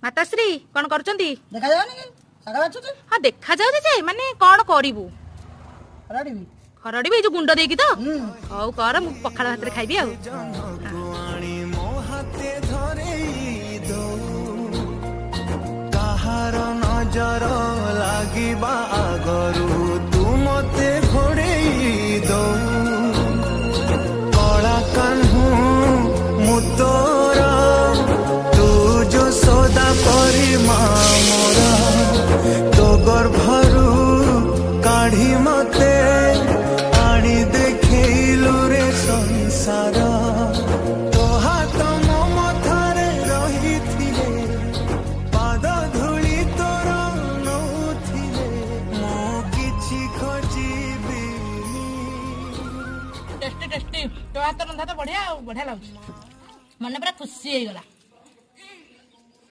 ମାତାଶ୍ରୀ କଣ କରୁଛନ୍ତି? ଦେଖାଯାଉନି କି ଶାଗ ବାଛୁଛି? ହଁ ଦେଖାଯାଉଛି ଯେ ମାନେ କଣ କରିବୁ? ଖରଡ଼ିବି। ଖରଡ଼ିବି ଏଇ ଯୋଉ ଗୁଣ୍ଡ ଦେଇକି ତ? ହଉ କର, ମୁଁ ପଖାଳ ଭାତରେ ଖାଇବି ଆଉ। କାହାର ନଜର ଲାଗିବା ଆଗରୁ ତୁ ମତେ ଘୋଡ଼େଇ ଦଉ। କଳା କାହ୍ନୁ ମୁଁ ତୋର, ତୁ ଯୋ ସଦା ପରି ମା ମୋର। ତୋ ଗର୍ଭରୁ କାଢି ମତେ ଆଣି ଦେଖେଇଲୁ ରେ ସଂସାର। ତୋ ହାତ ମୋ ମଥାରେ ରହିଥିଲେ, ପାଦ ଧୂଳି ତୋର ନଉଥିଲେ, ମୁଁ କିଛି ଖୋଜିବି। ଟେଷ୍ଟି ଟେଷ୍ଟି, ତୋ ହାତ ରନ୍ଧା ତ ବଢିଆ ଆଉ, ବଢିଆ ଲାଗୁଛି, ମନେ ପୁରା ଖୁସି ହେଇଗଲା।